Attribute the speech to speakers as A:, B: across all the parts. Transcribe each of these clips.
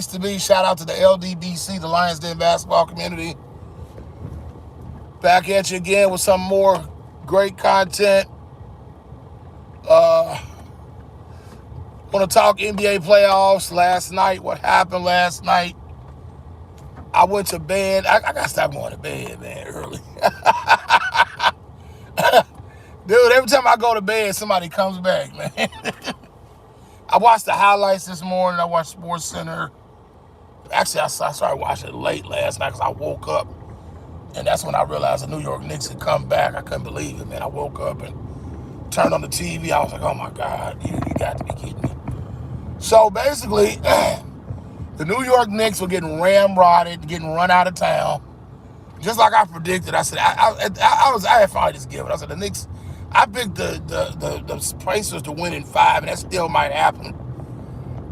A: to be. Shout out to the LDBC, the Lions Den basketball community. Back at you again with some more great content. Uh, Want to talk NBA playoffs last night. What happened last night? I went to bed. I got to stop going to bed, man, early. Dude, every time I go to bed, somebody comes back, man. I watched the highlights this morning. I watched Sports Center. Actually, I started watching it late last night because I woke up. And that's when I realized the New York Knicks had come back. I couldn't believe it, man. I woke up and turned on the TV. I was like, oh, my God, you got to be kidding me. So, basically, the New York Knicks were getting ramrodded, getting run out of town. Just like I predicted. I said, I had finally just given. I said, the Knicks, I picked the Pacers to win in 5, and that still might happen.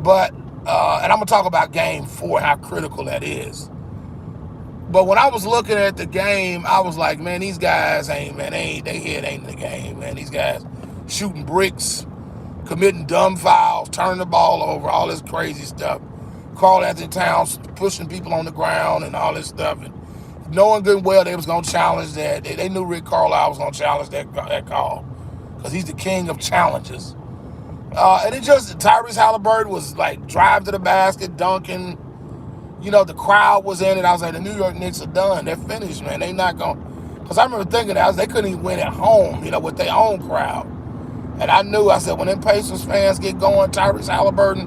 A: But, and I'm going to talk about game 4 and how critical that is. But when I was looking at the game, I was like, man, these guys they head ain't in the game, man. These guys shooting bricks, committing dumb fouls, turning the ball over, all this crazy stuff. Karl Anthony Towns pushing people on the ground and all this stuff. And knowing good and well they was going to challenge that. They knew Rick Carlisle was going to challenge that call because he's the king of challenges. And it just, Tyrese Halliburton was like drive to the basket, dunking. You know, the crowd was in it. I was like, the New York Knicks are done. They're finished, man. They not going to. Because I remember thinking that they couldn't even win at home, with their own crowd. And I said, when them Pacers fans get going, Tyrese Halliburton,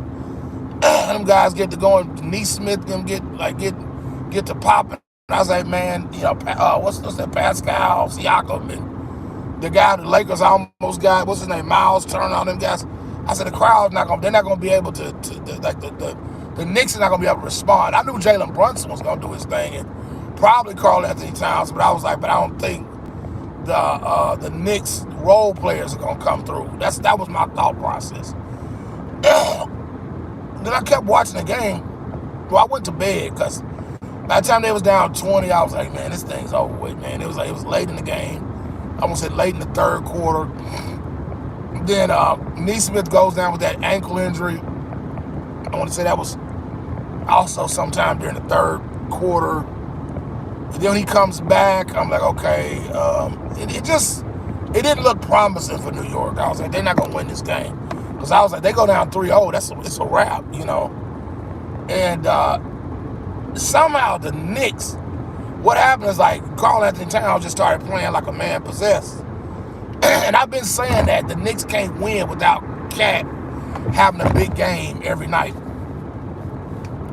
A: them guys get to going, Neesmith, them get to popping. I was like, man, what's that, Pascal, Siakam, and the guy the Lakers almost got, what's his name, Miles Turner, all them guys. I said, the crowd's they're not going to be able to the Knicks are not going to be able to respond. I knew Jalen Brunson was going to do his thing, and probably Karl Anthony Towns, but I was like, but I don't think the Knicks role players are going to come through. That was my thought process. Then I kept watching the game. Well, I went to bed because by the time they was down 20, I was like, man, this thing's over with, man. It was late in the game. I almost said late in the third quarter. Then Neesmith goes down with that ankle injury. I want to say that was also sometime during the third quarter. And then when he comes back, I'm like, okay. It didn't look promising for New York. I was like, they're not going to win this game. Because I was like, they go down 3-0, it's a wrap, And somehow the Knicks, what happened is like Karl Anthony Towns just started playing like a man possessed. And I've been saying that the Knicks can't win without Cat having a big game every night.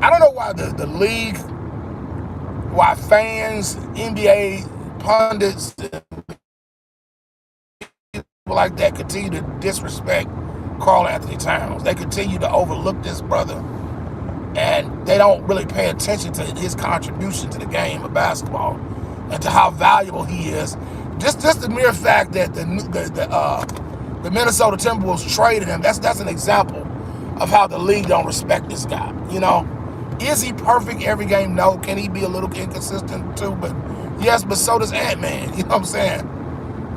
A: I don't know why the league, why fans, NBA pundits, people like that continue to disrespect Karl Anthony Towns. They continue to overlook this brother, and they don't really pay attention to his contribution to the game of basketball and to how valuable he is. Just the mere fact that the Minnesota Timberwolves traded him, that's an example of how the league don't respect this guy. Is he perfect every game? No. Can he be a little inconsistent too? But yes, but so does Ant-Man. You know what I'm saying?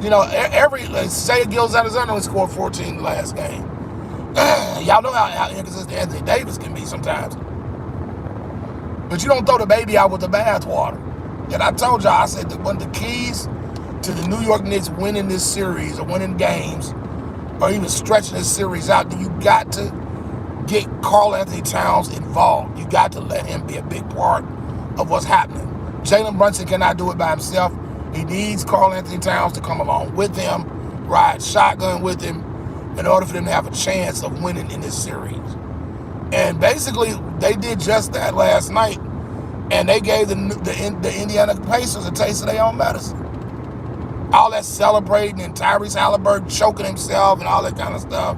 A: Shai Gilgeous-Alexander only scored 14 the last game. Y'all know how inconsistent Anthony Davis can be sometimes. But you don't throw the baby out with the bathwater. And I told y'all, I said that one of the keys to the New York Knicks winning this series or winning games or even stretching this series out, you got to get Karl Anthony Towns involved. You got to let him be a big part of what's happening. Jalen Brunson cannot do it by himself. He needs Karl Anthony Towns to come along with him, ride shotgun with him, in order for them to have a chance of winning in this series. And basically, they did just that last night, and they gave the Indiana Pacers a taste of their own medicine. All that celebrating and Tyrese Halliburton choking himself and all that kind of stuff.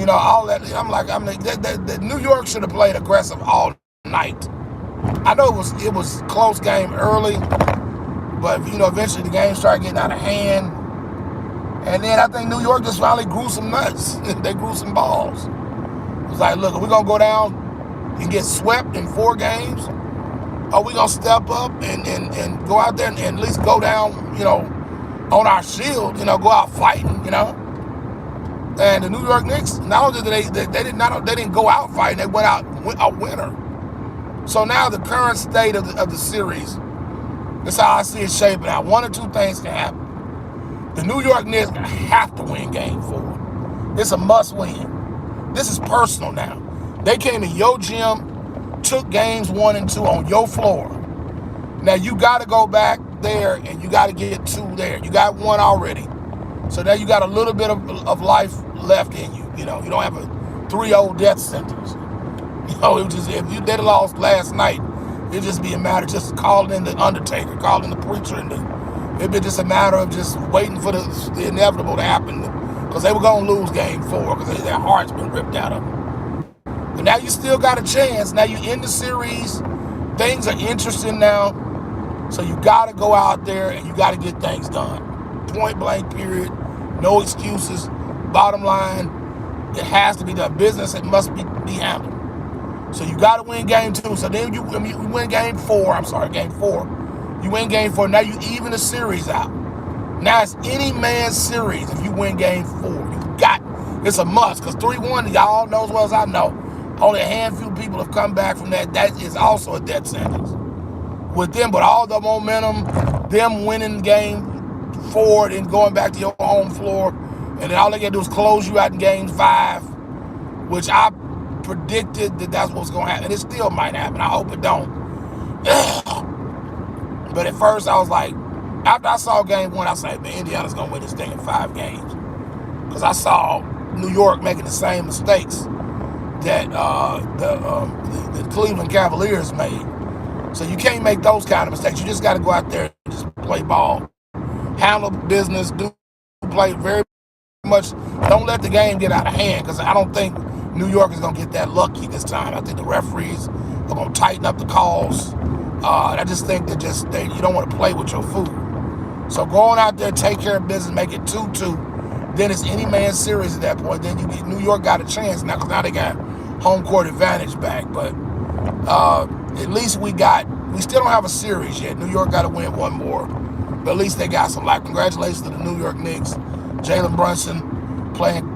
A: All that. I'm like, New York should have played aggressive all night. I know it was close game early, but eventually the game started getting out of hand. And then I think New York just finally grew some nuts. They grew some balls. It was like, look, are we going to go down and get swept in 4 games? Or are we going to step up and go out there and at least go down, on our shield, go out fighting, And the New York Knicks, not only did they didn't go out fighting, they went out a winner. So now the current state of the series, that's how I see it shaping out. One or two things can happen. The New York Knicks have to win game 4. It's a must win. This is personal now. They came to your gym, took games 1 and 2 on your floor. Now you got to go back there and you got to get 2 there. You got 1 already. So now you got a little bit of life left in you. You know, you don't have a 3-0 death sentence. You know, it was just, if you did lost last night, it'd just be a matter of just calling in the Undertaker, calling the preacher, and it'd be just a matter of just waiting for the inevitable to happen, because they were going to lose game 4 because their heart's been ripped out of them. But now you still got a chance. Now you in the series. Things are interesting now. So you got to go out there and you got to get things done. Point blank, period. No excuses. Bottom line, it has to be done. Business, it must be handled. So you got to win game 2. So then you win game 4. Game 4. You win game 4. Now you even the series out. Now it's any man's series if you win game 4. It's a must, because 3-1, y'all know as well as I know, only a handful of people have come back from that. That is also a death sentence with them. But all the momentum, them winning game 4 and going back to your home floor, and then all they got to do is close you out in game 5, which I predicted that's what's going to happen. And it still might happen. I hope it don't. But at first I was like, after I saw game 1, I said, man, Indiana's going to win this thing in 5 games. Because I saw New York making the same mistakes that the Cleveland Cavaliers made. So you can't make those kind of mistakes. You just got to go out there and just play ball. Handle business. Play very much. Don't let the game get out of hand, because I don't think New York is going to get that lucky this time. I think the referees are going to tighten up the calls. I just think that you don't want to play with your food. So going out there, take care of business, make it 2-2. Then it's any man's series at that point. Then New York got a chance now, because now they got home court advantage back. But at least we still don't have a series yet. New York got to win 1 more. But at least they got some life. Congratulations to the New York Knicks. Jalen Brunson playing